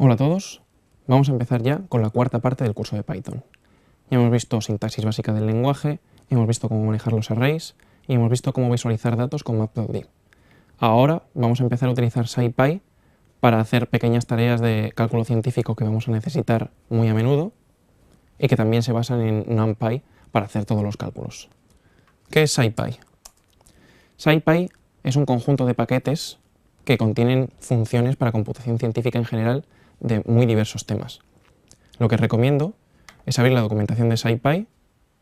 Hola a todos, vamos a empezar ya con la cuarta parte del curso de Python. Ya hemos visto sintaxis básica del lenguaje, hemos visto cómo manejar los arrays y hemos visto cómo visualizar datos con Matplotlib. Ahora vamos a empezar a utilizar SciPy para hacer pequeñas tareas de cálculo científico que vamos a necesitar muy a menudo y que también se basan en NumPy para hacer todos los cálculos. ¿Qué es SciPy? SciPy es un conjunto de paquetes que contienen funciones para computación científica en general de muy diversos temas. Lo que recomiendo es abrir la documentación de SciPy,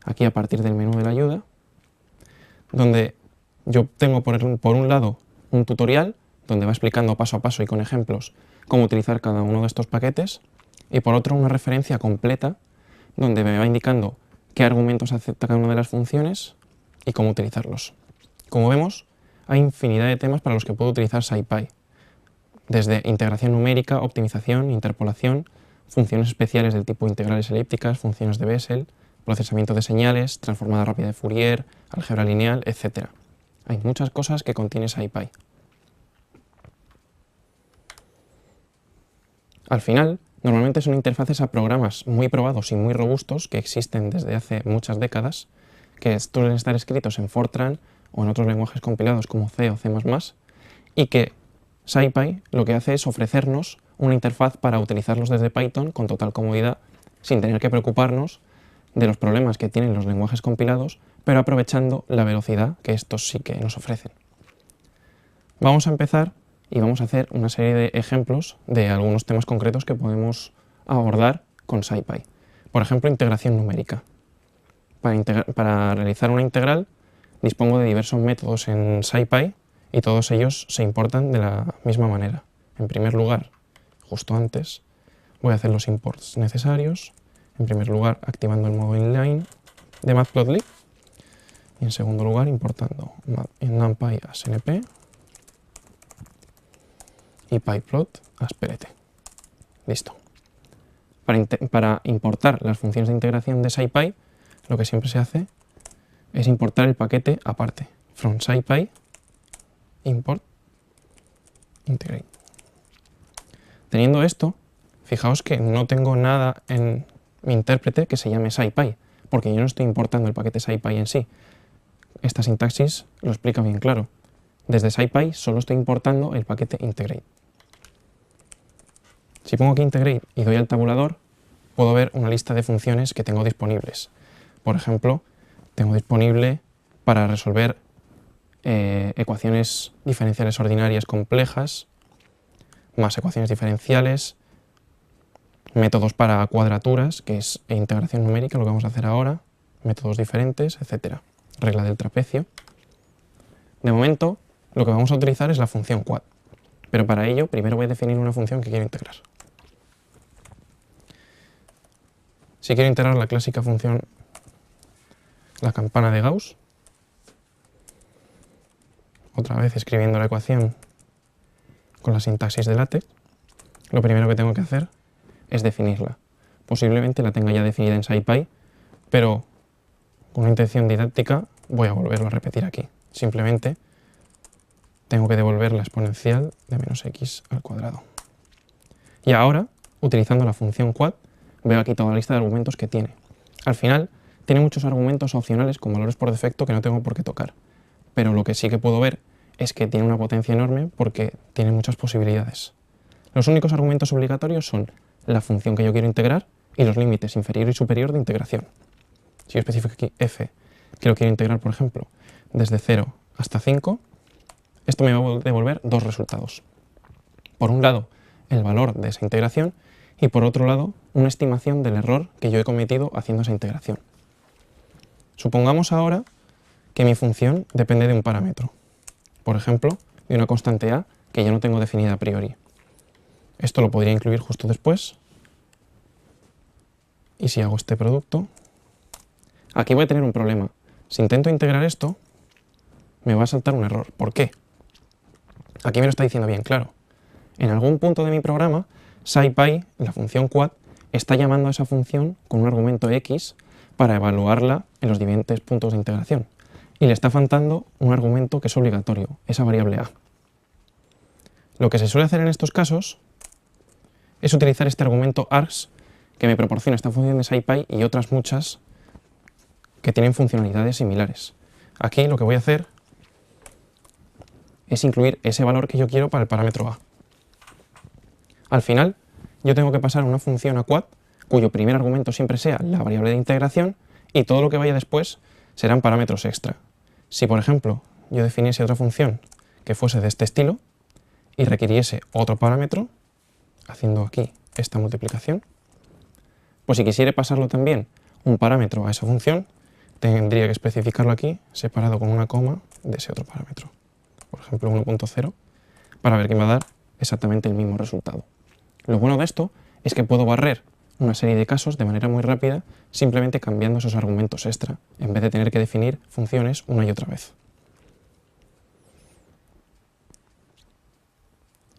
aquí a partir del menú de la ayuda, donde yo tengo por un lado un tutorial donde va explicando paso a paso y con ejemplos cómo utilizar cada uno de estos paquetes, y por otro una referencia completa donde me va indicando qué argumentos acepta cada una de las funciones y cómo utilizarlos. Como vemos, hay infinidad de temas para los que puedo utilizar SciPy, desde integración numérica, optimización, interpolación, funciones especiales del tipo integrales elípticas, funciones de Bessel, procesamiento de señales, transformada rápida de Fourier, álgebra lineal, etc. Hay muchas cosas que contiene SciPy. Al final, normalmente son interfaces a programas muy probados y muy robustos que existen desde hace muchas décadas, que suelen estar escritos en Fortran o en otros lenguajes compilados como C o C++, y que SciPy lo que hace es ofrecernos una interfaz para utilizarlos desde Python con total comodidad, sin tener que preocuparnos de los problemas que tienen los lenguajes compilados, pero aprovechando la velocidad que estos sí que nos ofrecen. Vamos a empezar y vamos a hacer una serie de ejemplos de algunos temas concretos que podemos abordar con SciPy. Por ejemplo, integración numérica. Para realizar una integral dispongo de diversos métodos en SciPy y todos ellos se importan de la misma manera. En primer lugar, justo antes, voy a hacer los imports necesarios. En primer lugar, activando el modo inline de Matplotlib. Y en segundo lugar, importando en NumPy a SNP y pyplot a SPLT. Listo. Para importar las funciones de integración de SciPy, lo que siempre se hace es importar el paquete aparte. From SciPy import integrate. Teniendo esto, fijaos que no tengo nada en mi intérprete que se llame SciPy, porque yo no estoy importando el paquete SciPy en sí. Esta sintaxis lo explica bien claro. Desde SciPy solo estoy importando el paquete integrate. Si pongo aquí integrate y doy al tabulador, puedo ver una lista de funciones que tengo disponibles. Por ejemplo, tengo disponible para resolver ecuaciones diferenciales ordinarias complejas, más ecuaciones diferenciales, métodos para cuadraturas, que es integración numérica, lo que vamos a hacer ahora, métodos diferentes, etc. Regla del trapecio. De momento, lo que vamos a utilizar es la función quad, pero para ello primero voy a definir una función que quiero integrar. Si quiero integrar la clásica función, la campana de Gauss, otra vez escribiendo la ecuación con la sintaxis de LaTeX, lo primero que tengo que hacer es definirla. Posiblemente la tenga ya definida en SciPy, pero con una intención didáctica voy a volverlo a repetir aquí. Simplemente tengo que devolver la exponencial de menos x al cuadrado. Y ahora, utilizando la función quad, veo aquí toda la lista de argumentos que tiene. Al final, tiene muchos argumentos opcionales con valores por defecto que no tengo por qué tocar. Pero lo que sí que puedo ver es que tiene una potencia enorme porque tiene muchas posibilidades. Los únicos argumentos obligatorios son la función que yo quiero integrar y los límites inferior y superior de integración. Si yo especifico aquí f, que lo quiero integrar, por ejemplo, desde 0 hasta 5, esto me va a devolver dos resultados. Por un lado, el valor de esa integración y por otro lado, una estimación del error que yo he cometido haciendo esa integración. Supongamos ahora que mi función depende de un parámetro, por ejemplo, de una constante a que yo no tengo definida a priori. Esto lo podría incluir justo después. Y si hago este producto, aquí voy a tener un problema. Si intento integrar esto, me va a saltar un error. ¿Por qué? Aquí me lo está diciendo bien claro. En algún punto de mi programa, SciPy, la función quad, está llamando a esa función con un argumento x para evaluarla en los diferentes puntos de integración. Y le está faltando un argumento que es obligatorio, esa variable a. Lo que se suele hacer en estos casos es utilizar este argumento args que me proporciona esta función de SciPy y otras muchas que tienen funcionalidades similares. Aquí lo que voy a hacer es incluir ese valor que yo quiero para el parámetro a. Al final, yo tengo que pasar una función a quad cuyo primer argumento siempre sea la variable de integración y todo lo que vaya después serán parámetros extra. Si, por ejemplo, yo definiese otra función que fuese de este estilo y requiriese otro parámetro, haciendo aquí esta multiplicación, pues si quisiera pasarlo también un parámetro a esa función, tendría que especificarlo aquí separado con una coma de ese otro parámetro. Por ejemplo, 1.0, para ver que me va a dar exactamente el mismo resultado. Lo bueno de esto es que puedo barrer una serie de casos de manera muy rápida simplemente cambiando esos argumentos extra, en vez de tener que definir funciones una y otra vez.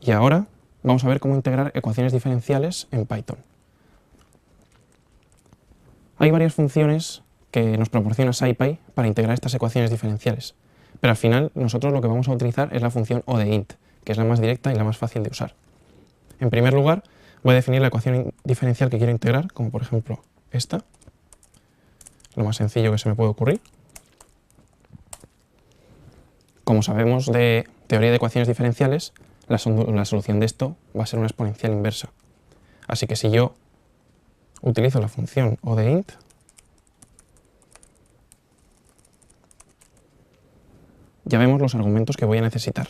Y ahora vamos a ver cómo integrar ecuaciones diferenciales en Python. Hay varias funciones que nos proporciona SciPy para integrar estas ecuaciones diferenciales, pero al final nosotros lo que vamos a utilizar es la función o de int, que es la más directa y la más fácil de usar. En primer lugar, voy a definir la ecuación diferencial que quiero integrar, como por ejemplo esta, lo más sencillo que se me puede ocurrir. Como sabemos de teoría de ecuaciones diferenciales, la solución de esto va a ser una exponencial inversa. Así que si yo utilizo la función o de int, ya vemos los argumentos que voy a necesitar.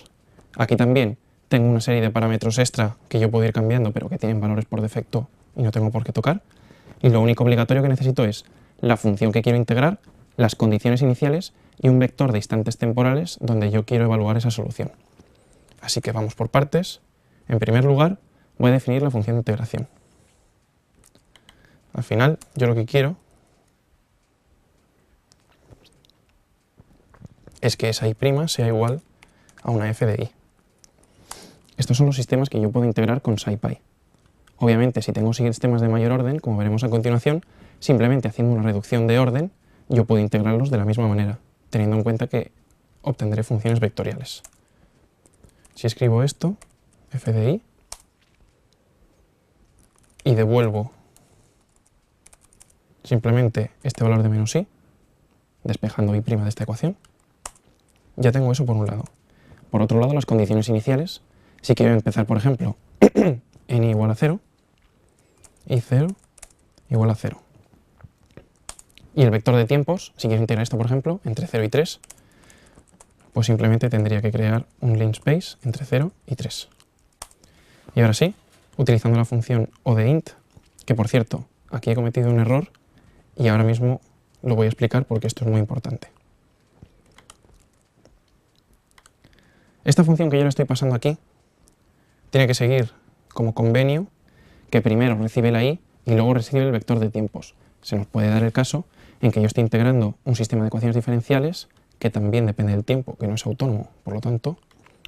Aquí también tengo una serie de parámetros extra que yo puedo ir cambiando, pero que tienen valores por defecto y no tengo por qué tocar. Y lo único obligatorio que necesito es la función que quiero integrar, las condiciones iniciales y un vector de instantes temporales donde yo quiero evaluar esa solución. Así que vamos por partes. En primer lugar, voy a definir la función de integración. Al final, yo lo que quiero es que esa y' sea igual a una f de i. Estos son los sistemas que yo puedo integrar con SciPy. Obviamente, si tengo sistemas de mayor orden, como veremos a continuación, simplemente haciendo una reducción de orden, yo puedo integrarlos de la misma manera, teniendo en cuenta que obtendré funciones vectoriales. Si escribo esto, f de i, y devuelvo simplemente este valor de menos i, despejando i' de esta ecuación, ya tengo eso por un lado. Por otro lado, las condiciones iniciales, si quiero empezar, por ejemplo, en i igual a 0, y 0 igual a 0. Y el vector de tiempos, si quiero integrar esto, por ejemplo, entre 0 y 3, pues simplemente tendría que crear un linspace entre 0 y 3. Y ahora sí, utilizando la función o de int, que por cierto, aquí he cometido un error y ahora mismo lo voy a explicar porque esto es muy importante. Esta función que yo le estoy pasando aquí tiene que seguir como convenio que primero recibe la i y luego recibe el vector de tiempos. Se nos puede dar el caso en que yo esté integrando un sistema de ecuaciones diferenciales que también depende del tiempo, que no es autónomo. Por lo tanto,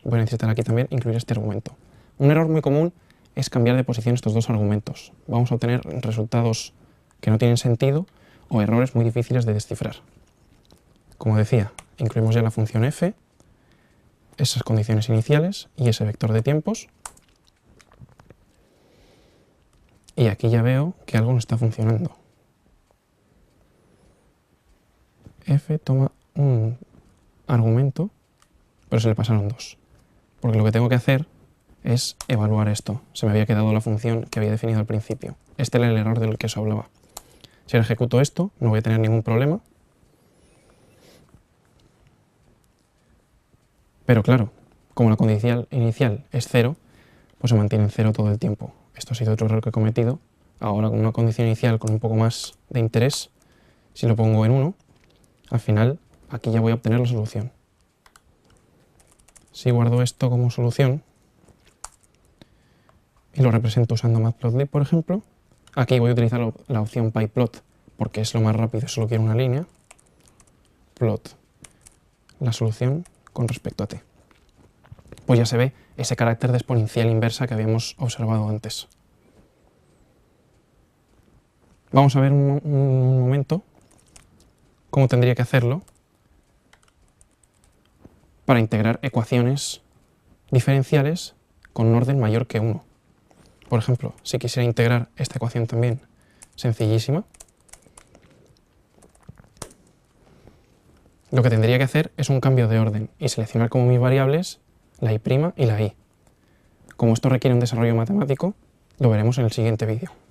voy a necesitar aquí también incluir este argumento. Un error muy común es cambiar de posición estos dos argumentos. Vamos a obtener resultados que no tienen sentido o errores muy difíciles de descifrar. Como decía, incluimos ya la función f, esas condiciones iniciales y ese vector de tiempos. Y aquí ya veo que algo no está funcionando. F toma un argumento, pero se le pasaron dos. Porque lo que tengo que hacer es evaluar esto. Se me había quedado la función que había definido al principio. Este era el error del que os hablaba. Si ahora ejecuto esto, no voy a tener ningún problema. Pero claro, como la condición inicial es 0, pues se mantiene en 0 todo el tiempo. Esto ha sido otro error que he cometido. Ahora con una condición inicial con un poco más de interés, si lo pongo en 1, al final aquí ya voy a obtener la solución. Si guardo esto como solución y lo represento usando Matplotlib, por ejemplo, aquí voy a utilizar la opción pyplot porque es lo más rápido, solo quiero una línea. Plot la solución con respecto a t. Pues ya se ve ese carácter de exponencial inversa que habíamos observado antes. Vamos a ver un momento cómo tendría que hacerlo para integrar ecuaciones diferenciales con un orden mayor que 1. Por ejemplo, si quisiera integrar esta ecuación también, sencillísima, lo que tendría que hacer es un cambio de orden y seleccionar como mis variables la y' y la y. Como esto requiere un desarrollo matemático, lo veremos en el siguiente vídeo.